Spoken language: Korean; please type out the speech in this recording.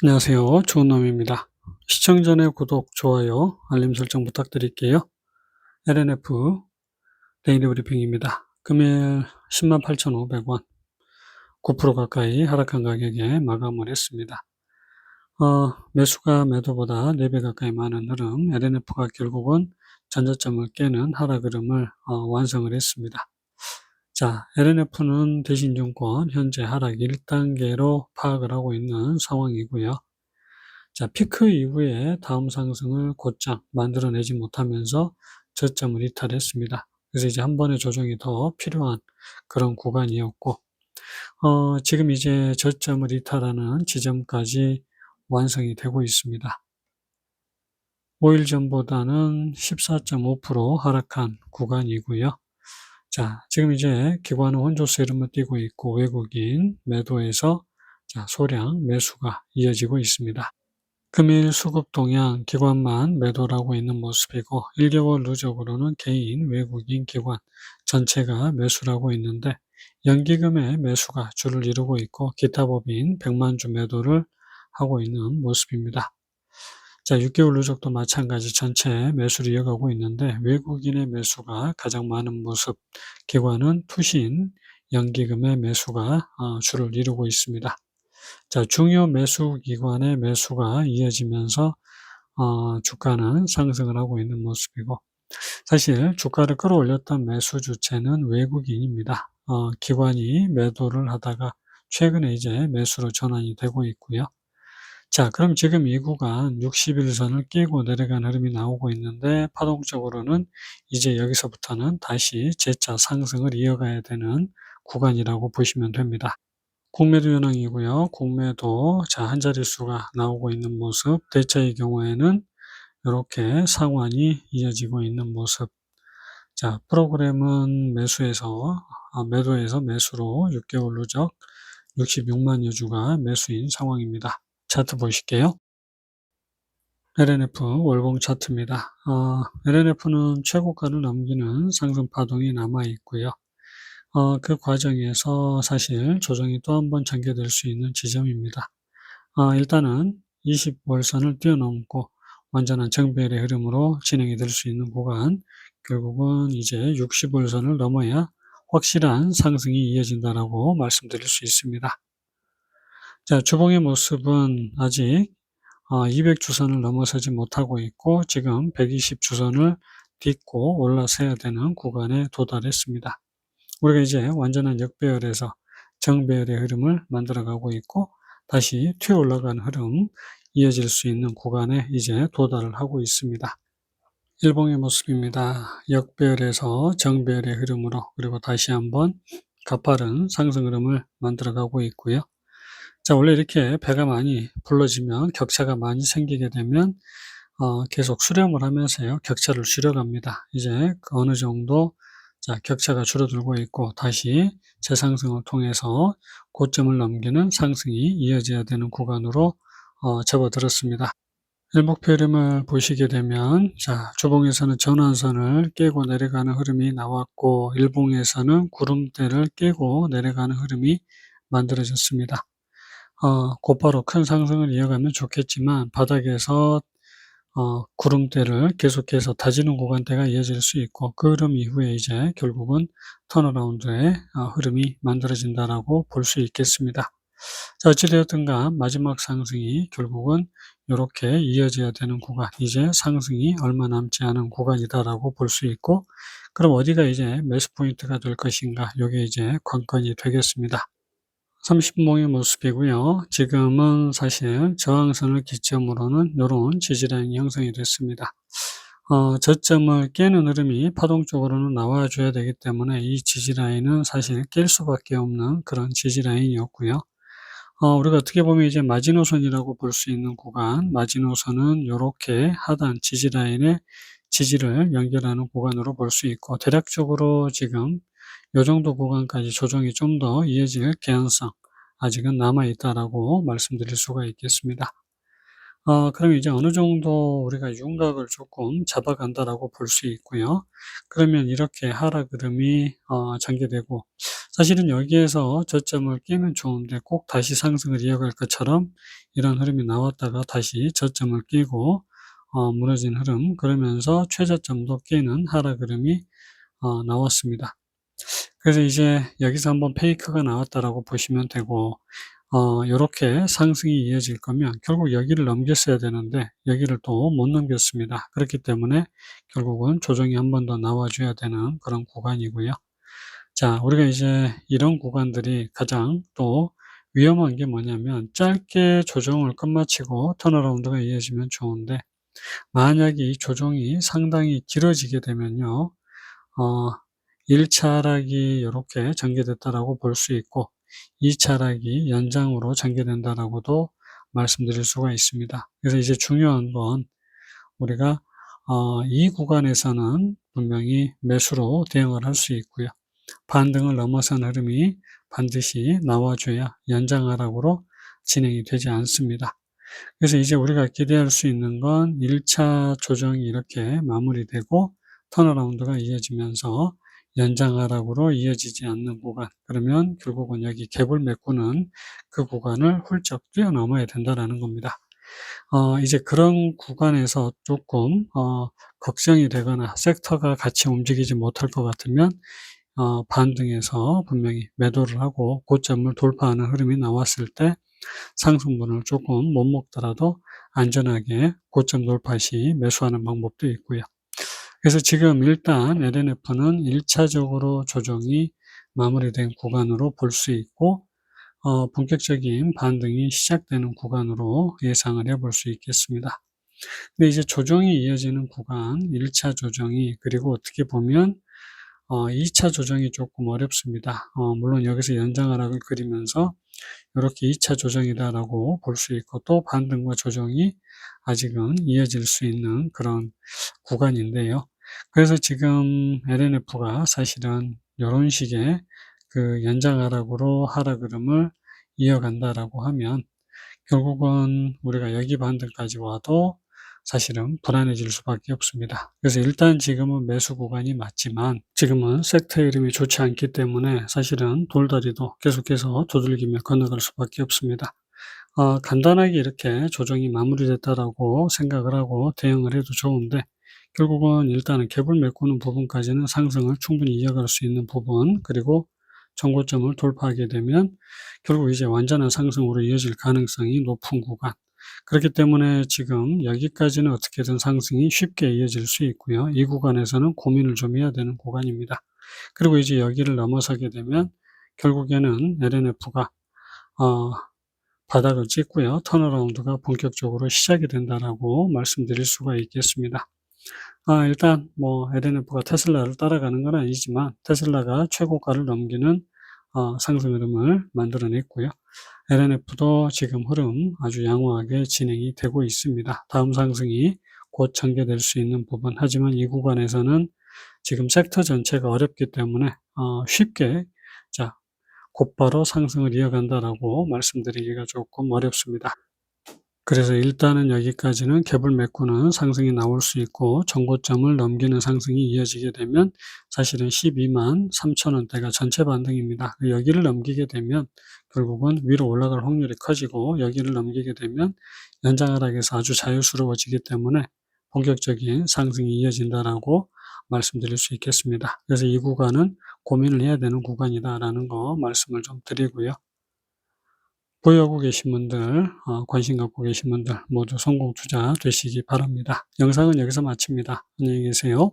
안녕하세요. 좋은놈입니다. 시청 전에 구독, 좋아요, 알림 설정 부탁드릴게요. LNF 데일리 브리핑입니다. 금일 108,500원, 9% 가까이 하락한 가격에 마감을 했습니다. 매수가 매도보다 4배 가까이 많은 흐름, LNF가 결국은 전저점을 깨는 하락 흐름을 완성을 했습니다. 자, LNF는 대신증권 현재 하락 1단계로 파악을 하고 있는 상황이고요. 자, 피크 이후에 다음 상승을 곧장 만들어내지 못하면서 저점을 이탈했습니다. 그래서 이제 한 번의 조정이 더 필요한 그런 구간이었고, 지금 이제 저점을 이탈하는 지점까지 완성이 되고 있습니다. 5일 전보다는 14.5% 하락한 구간이고요. 자, 지금 이제 기관은 혼조세 흐름을 띠고 있고 외국인 매도에서 자, 소량 매수가 이어지고 있습니다. 금일 수급 동향 기관만 매도를 하고 있는 모습이고 1개월 누적으로는 개인, 외국인, 기관 전체가 매수를 하고 있는데 연기금의 매수가 주를 이루고 있고 기타 법인 100만 주 매도를 하고 있는 모습입니다. 자, 6개월 누적도 마찬가지 전체 매수를 이어가고 있는데 외국인의 매수가 가장 많은 모습, 기관은 투신, 연기금의 매수가 주를 이루고 있습니다. 자, 중요 매수 기관의 매수가 이어지면서 주가는 상승을 하고 있는 모습이고 사실 주가를 끌어올렸던 매수 주체는 외국인입니다. 기관이 매도를 하다가 최근에 이제 매수로 전환이 되고 있고요. 자, 그럼 지금 이 구간 60일선을 깨고 내려간 흐름이 나오고 있는데 파동적으로는 이제 여기서부터는 다시 재차 상승을 이어가야 되는 구간이라고 보시면 됩니다. 공매도 현황이고요. 공매도 자, 한 자릿수가 나오고 있는 모습, 대차의 경우에는 이렇게 상환이 이어지고 있는 모습. 자, 프로그램은 매도에서 매수로 6개월 누적 66만여 주가 매수인 상황입니다. 차트 보실게요. LNF 월봉 차트입니다. LNF는 최고가를 넘기는 상승 파동이 남아 있고요. 그 과정에서 사실 조정이 또 한 번 전개될 수 있는 지점입니다. 일단은 20월선을 뛰어넘고 완전한 정배열의 흐름으로 진행이 될 수 있는 구간, 결국은 이제 60월선을 넘어야 확실한 상승이 이어진다라고 말씀드릴 수 있습니다. 자, 주봉의 모습은 아직 200주선을 넘어서지 못하고 있고 지금 120주선을 딛고 올라서야 되는 구간에 도달했습니다. 우리가 이제 완전한 역배열에서 정배열의 흐름을 만들어가고 있고 다시 튀어 올라가는 흐름 이어질 수 있는 구간에 이제 도달을 하고 있습니다. 일봉의 모습입니다. 역배열에서 정배열의 흐름으로 그리고 다시 한번 가파른 상승 흐름을 만들어가고 있고요. 자, 원래 이렇게 배가 많이 불러지면 격차가 많이 생기게 되면 계속 수렴을 하면서요 격차를 줄여갑니다. 이제 어느 정도 자, 격차가 줄어들고 있고 다시 재상승을 통해서 고점을 넘기는 상승이 이어져야 되는 구간으로 접어들었습니다. 일목표 흐름을 보시게 되면 자, 주봉에서는 전환선을 깨고 내려가는 흐름이 나왔고 일봉에서는 구름대를 깨고 내려가는 흐름이 만들어졌습니다. 곧바로 큰 상승을 이어가면 좋겠지만 바닥에서 구름대를 계속해서 다지는 구간대가 이어질 수 있고 그 흐름 이후에 이제 결국은 턴어라운드의 흐름이 만들어진다라고 볼 수 있겠습니다. 자, 어찌되었든가 마지막 상승이 결국은 이렇게 이어져야 되는 구간, 이제 상승이 얼마 남지 않은 구간이다라고 볼 수 있고 그럼 어디가 이제 매수 포인트가 될 것인가, 이게 이제 관건이 되겠습니다. 30분봉의 모습이고요. 지금은 사실 저항선을 기점으로는 이런 지지라인이 형성이 됐습니다. 저점을 깨는 흐름이 파동적으로는 나와줘야 되기 때문에 이 지지라인은 사실 깰 수밖에 없는 그런 지지라인이었고요. 우리가 어떻게 보면 이제 마지노선이라고 볼 수 있는 구간, 마지노선은 이렇게 하단 지지라인의 지지를 연결하는 구간으로 볼 수 있고 대략적으로 지금 요 정도 구간까지 조정이 좀 더 이어질 개연성 아직은 남아 있다라고 말씀드릴 수가 있겠습니다. 그럼 이제 어느 정도 우리가 윤곽을 조금 잡아간다라고 볼 수 있고요. 그러면 이렇게 하락 흐름이 전개되고 사실은 여기에서 저점을 깨면 좋은데 꼭 다시 상승을 이어갈 것처럼 이런 흐름이 나왔다가 다시 저점을 깨고 무너진 흐름, 그러면서 최저점도 깨는 하락 흐름이 나왔습니다. 그래서 이제 여기서 한번 페이크가 나왔다라고 보시면 되고, 요렇게 상승이 이어질 거면 결국 여기를 넘겼어야 되는데 여기를 또 못 넘겼습니다. 그렇기 때문에 결국은 조정이 한 번 더 나와줘야 되는 그런 구간이고요. 자, 우리가 이제 이런 구간들이 가장 또 위험한 게 뭐냐면, 짧게 조정을 끝마치고 턴어라운드가 이어지면 좋은데, 만약에 이 조정이 상당히 길어지게 되면요, 어 1차 하락이 요렇게 전개됐다라고 볼 수 있고, 2차 하락이 연장으로 전개된다라고도 말씀드릴 수가 있습니다. 그래서 이제 중요한 건, 우리가 이 구간에서는 분명히 매수로 대응을 할 수 있고요. 반등을 넘어선 흐름이 반드시 나와줘야 연장 하락으로 진행이 되지 않습니다. 그래서 이제 우리가 기대할 수 있는 건 1차 조정이 이렇게 마무리되고 턴어라운드가 이어지면서 연장 하락으로 이어지지 않는 구간, 그러면 결국은 여기 갭을 메꾸는 그 구간을 훌쩍 뛰어넘어야 된다라는 겁니다. 이제 그런 구간에서 조금 걱정이 되거나 섹터가 같이 움직이지 못할 것 같으면 반등해서 분명히 매도를 하고 고점을 돌파하는 흐름이 나왔을 때 상승분을 조금 못 먹더라도 안전하게 고점 돌파 시 매수하는 방법도 있고요. 그래서 지금 일단 LNF는 1차적으로 조정이 마무리된 구간으로 볼 수 있고, 본격적인 반등이 시작되는 구간으로 예상을 해볼 수 있겠습니다. 근데 이제 조정이 이어지는 구간, 1차 조정이, 그리고 어떻게 보면 2차 조정이 조금 어렵습니다. 물론 여기서 연장 하락을 그리면서 이렇게 2차 조정이다라고 볼 수 있고, 또 반등과 조정이 아직은 이어질 수 있는 그런 구간인데요. 그래서 지금 LNF가 사실은 이런 식의 그 연장 하락으로 하락 흐름을 이어간다라고 하면 결국은 우리가 여기 반등까지 와도 사실은 불안해질 수밖에 없습니다. 그래서 일단 지금은 매수 구간이 맞지만 지금은 섹터의 흐름이 좋지 않기 때문에 사실은 돌다리도 계속해서 두들기며 건너갈 수밖에 없습니다. 간단하게 이렇게 조정이 마무리됐다라고 생각을 하고 대응을 해도 좋은데, 결국은 일단은 갭을 메꾸는 부분까지는 상승을 충분히 이어갈 수 있는 부분, 그리고 정고점을 돌파하게 되면 결국 이제 완전한 상승으로 이어질 가능성이 높은 구간. 그렇기 때문에 지금 여기까지는 어떻게든 상승이 쉽게 이어질 수 있고요. 이 구간에서는 고민을 좀 해야 되는 구간입니다. 그리고 이제 여기를 넘어서게 되면 결국에는 LNF가 바닥을 찍고요. 턴어라운드가 본격적으로 시작이 된다라고 말씀드릴 수가 있겠습니다. 일단 LNF가 테슬라를 따라가는 건 아니지만 테슬라가 최고가를 넘기는 상승 흐름을 만들어냈고요. LNF도 지금 흐름 아주 양호하게 진행이 되고 있습니다. 다음 상승이 곧 전개될 수 있는 부분, 하지만 이 구간에서는 지금 섹터 전체가 어렵기 때문에 쉽게 곧바로 상승을 이어간다라고 말씀드리기가 조금 어렵습니다. 그래서 일단은 여기까지는 갭을 메꾸는 상승이 나올 수 있고, 정고점을 넘기는 상승이 이어지게 되면 사실은 12만 3천 원대가 전체 반등입니다. 여기를 넘기게 되면 결국은 위로 올라갈 확률이 커지고, 여기를 넘기게 되면 연장 하락에서 아주 자유스러워지기 때문에 본격적인 상승이 이어진다라고 말씀드릴 수 있겠습니다. 그래서 이 구간은 고민을 해야 되는 구간이다라는 거 말씀을 좀 드리고요. 보유하고 계신 분들, 관심 갖고 계신 분들 모두 성공 투자 되시기 바랍니다. 영상은 여기서 마칩니다. 안녕히 계세요.